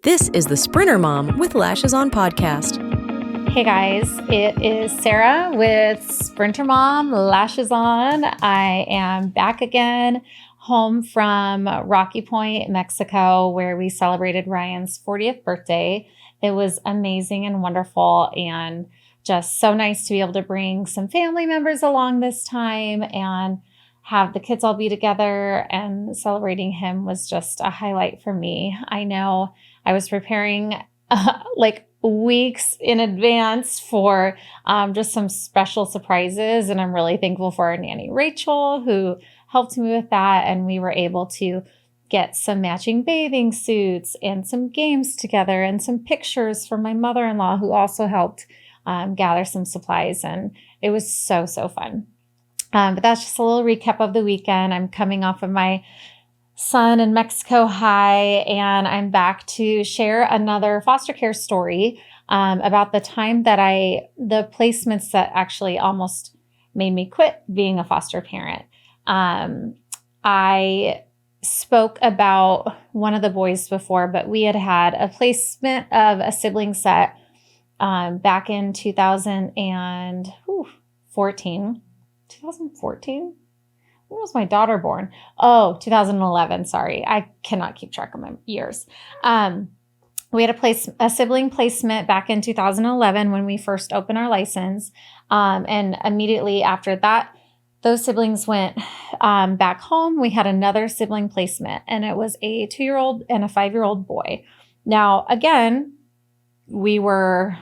This is the Sprinter Mom with Lashes On podcast. Hey guys, it is Sara with Sprinter Mom, Lashes On. I am back again, home from Rocky Point, Mexico, where we celebrated Ryan's 40th birthday. It was amazing and wonderful and just so nice to be able to bring some family members along this time and have the kids all be together, and celebrating him was just a highlight for me. I know I was preparing like weeks in advance for just some special surprises. And I'm really thankful for our nanny, Rachel, who helped me with that. And we were able to get some matching bathing suits and some games together and some pictures from my mother-in-law, who also helped gather some supplies. And it was so fun. But that's just a little recap of the weekend. I'm coming off of my son in Mexico High, and I'm back to share another foster care story about the time that the placements that actually almost made me quit being a foster parent. I spoke about one of the boys before, but we had a placement of a sibling set back in 2014. 2014? When was my daughter born? Oh, 2011. Sorry. I cannot keep track of my years. We had a sibling placement back in 2011 when we first opened our license. And immediately after that, those siblings went back home. We had another sibling placement, and it was a 2-year-old and a 5-year-old boy. Now, again, we were,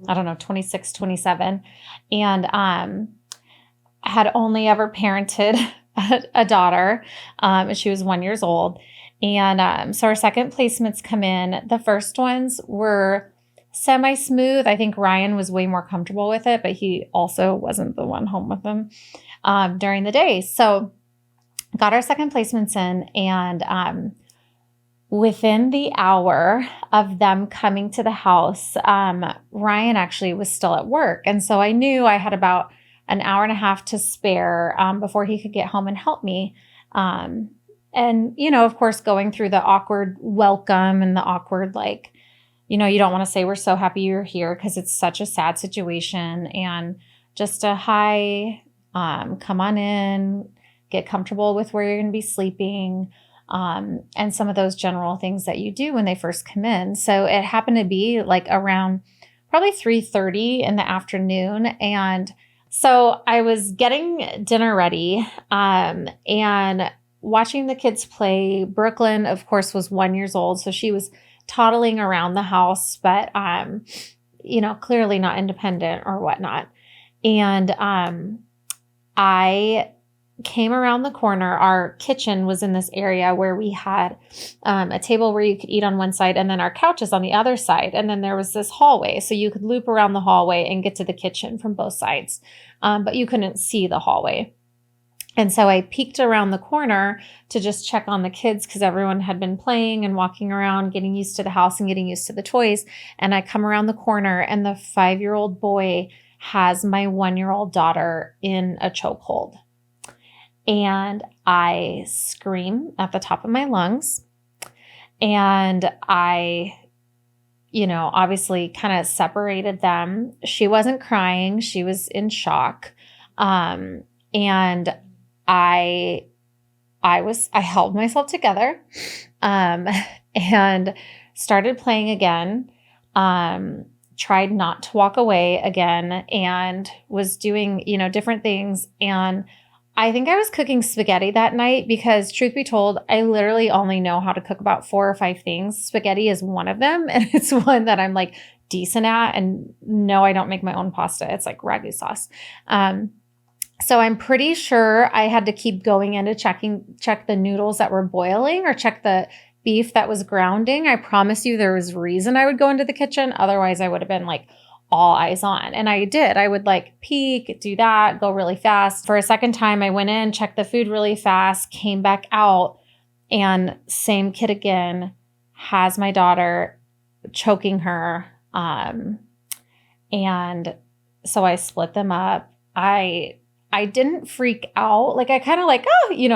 26, 27. And had only ever parented a daughter, and she was 1 year old. And so our second placements come in. The first ones were semi-smooth. I think Ryan was way more comfortable with it, but he also wasn't the one home with them during the day. So got our second placements in, and within the hour of them coming to the house, Ryan actually was still at work. And so I knew I had about an hour and a half to spare before he could get home and help me. And, of course, going through the awkward welcome and the awkward, you don't want to say we're so happy you're here because it's such a sad situation. And just a hi, come on in, get comfortable with where you're going to be sleeping, and some of those general things that you do when they first come in. So it happened to be around probably 3:30 in the afternoon. And so I was getting dinner ready and watching the kids play. Brooklyn, of course, was 1 year old. So she was toddling around the house, but, clearly not independent or whatnot. And I came around the corner. Our kitchen was in this area where we had a table where you could eat on one side, and then our couches on the other side. And then there was this hallway, so you could loop around the hallway and get to the kitchen from both sides, but you couldn't see the hallway. And so I peeked around the corner to just check on the kids because everyone had been playing and walking around, getting used to the house and getting used to the toys. And I come around the corner, and the 5-year-old boy has my 1-year-old daughter in a chokehold. And I scream at the top of my lungs, and I, obviously kind of separated them. She wasn't crying. She was in shock. And I held myself together, and started playing again. Tried not to walk away again, and was doing, different things. And I think I was cooking spaghetti that night because, truth be told, I literally only know how to cook about 4 or 5 things. Spaghetti is one of them, and it's one that I'm decent at. And no, I don't make my own pasta. It's ragu sauce. So I'm pretty sure I had to keep going in to check the noodles that were boiling or check the beef that was grounding. I promise you there was reason I would go into the kitchen. Otherwise, I would have been all eyes on. And I did. I would peek, do that, go really fast. For a second time, I went in, checked the food really fast, came back out, and same kid again has my daughter, choking her. And so I split them up. I didn't freak out. I kind of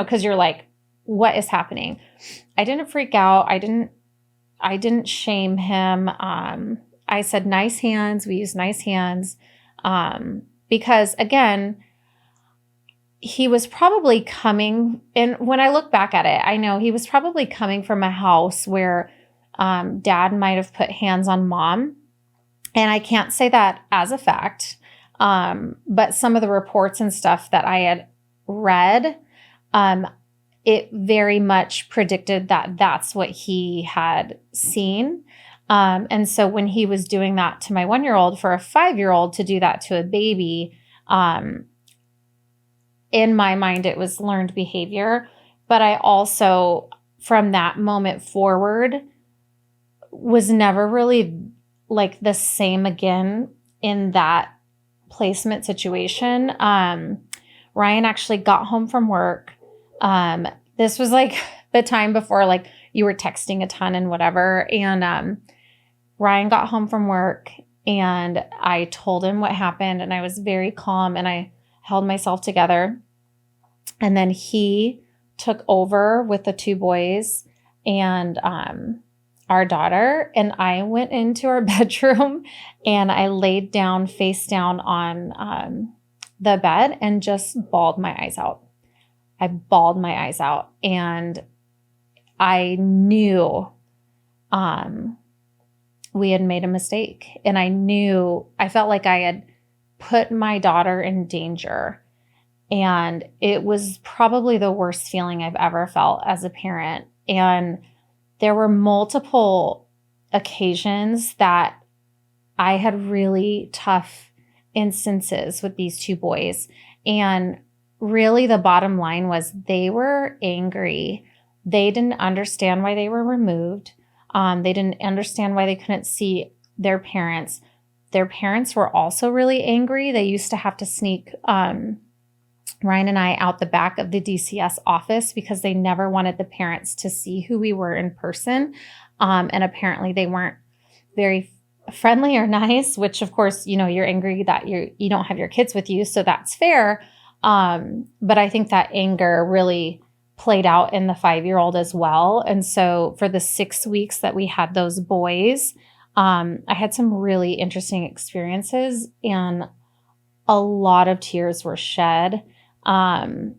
because you're what is happening? I didn't freak out. I didn't I didn't shame him. I said nice hands. We used nice hands. Because again, he was probably coming, and when I look back at it, I know he was probably coming from a house where dad might have put hands on mom. And I can't say that as a fact. But some of the reports and stuff that I had read, it very much predicted that that's what he had seen. And so when he was doing that to my 1-year-old, for a 5-year-old to do that to a baby, in my mind, it was learned behavior. But I also, from that moment forward, was never really like the same again in that placement situation. Ryan actually got home from work. This was like the time before like you were texting a ton and whatever. And Ryan got home from work and I told him what happened, and I was very calm and I held myself together. And then he took over with the 2 boys and our daughter, and I went into our bedroom and I laid down face down on the bed and just bawled my eyes out. I bawled my eyes out, and I knew we had made a mistake, and I felt like I had put my daughter in danger, and it was probably the worst feeling I've ever felt as a parent. And there were multiple occasions that I had really tough instances with these 2 boys. And really the bottom line was they were angry. They didn't understand why they were removed. They didn't understand why they couldn't see their parents. Their parents were also really angry. They used to have to sneak Ryan and I out the back of the DCS office because they never wanted the parents to see who we were in person. And apparently they weren't very friendly or nice, which of course, you're angry that you don't have your kids with you. So that's fair. But I think that anger really played out in the 5-year-old as well. And so for the 6 weeks that we had those boys, I had some really interesting experiences, and a lot of tears were shed. And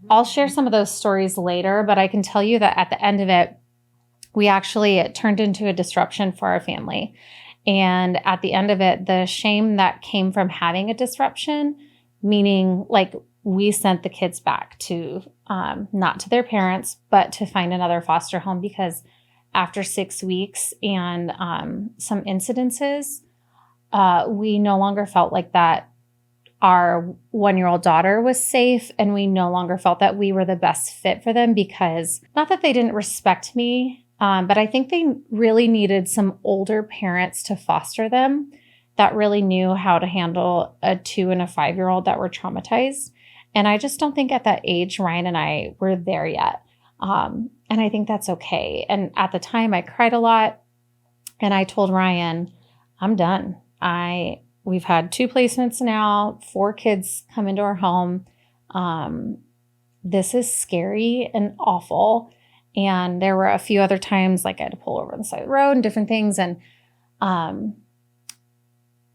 I'll share some of those stories later, but I can tell you that at the end of it, it turned into a disruption for our family. And at the end of it, the shame that came from having a disruption, meaning like we sent the kids back to, not to their parents, but to find another foster home, because after 6 weeks and some incidences, we no longer felt like that our 1-year-old daughter was safe, and we no longer felt that we were the best fit for them, because not that they didn't respect me, but I think they really needed some older parents to foster them that really knew how to handle a 2 and a 5-year-old that were traumatized. And I just don't think at that age, Ryan and I were there yet. And I think that's okay. And at the time I cried a lot, and I told Ryan, I'm done. We've had 2 placements now, 4 kids come into our home. This is scary and awful. And there were a few other times, like I had to pull over on the side of the road and different things. And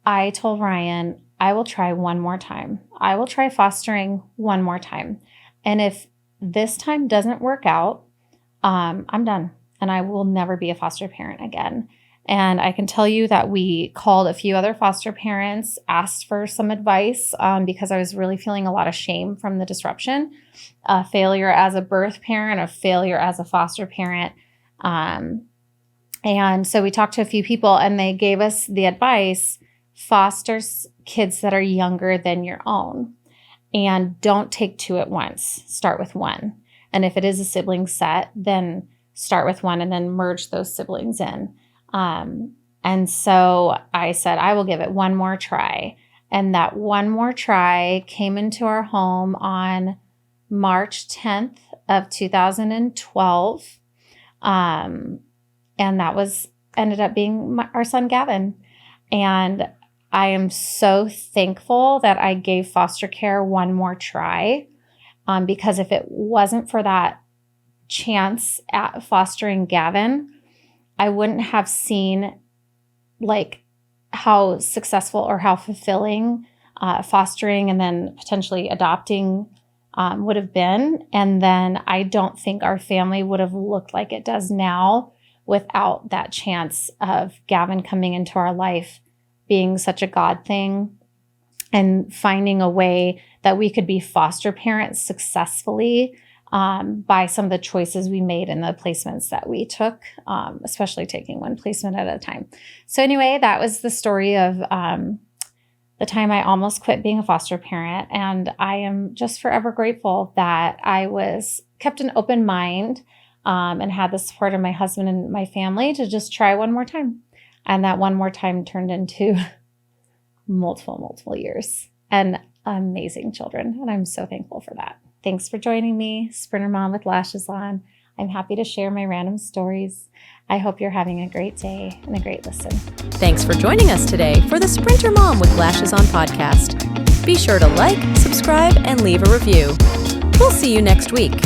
I told Ryan, I will try one more time. I will try fostering one more time. And if this time doesn't work out, I'm done. And I will never be a foster parent again. And I can tell you that we called a few other foster parents, asked for some advice, because I was really feeling a lot of shame from the disruption, a failure as a birth parent, a failure as a foster parent. And so we talked to a few people, and they gave us the advice: foster kids that are younger than your own, and don't take 2 at once. Start with 1. And if it is a sibling set, then start with 1 and then merge those siblings in. And so I said, I will give it one more try. And that one more try came into our home on March 10th of 2012. And that ended up being our son, Gavin. And I am so thankful that I gave foster care one more try. Because if it wasn't for that chance at fostering Gavin, I wouldn't have seen like how successful or how fulfilling fostering and then potentially adopting would have been. And then I don't think our family would have looked like it does now without that chance of Gavin coming into our life, being such a God thing, and finding a way that we could be foster parents successfully by some of the choices we made and the placements that we took, especially taking one placement at a time. So anyway, that was the story of the time I almost quit being a foster parent. And I am just forever grateful that I kept an open mind and had the support of my husband and my family to just try one more time. And that one more time turned into multiple years and amazing children. And I'm so thankful for that. Thanks for joining me, Sprinter Mom with Lashes On. I'm happy to share my random stories. I hope you're having a great day and a great listen. Thanks for joining us today for the Sprinter Mom with Lashes On podcast. Be sure to like, subscribe, and leave a review. We'll see you next week.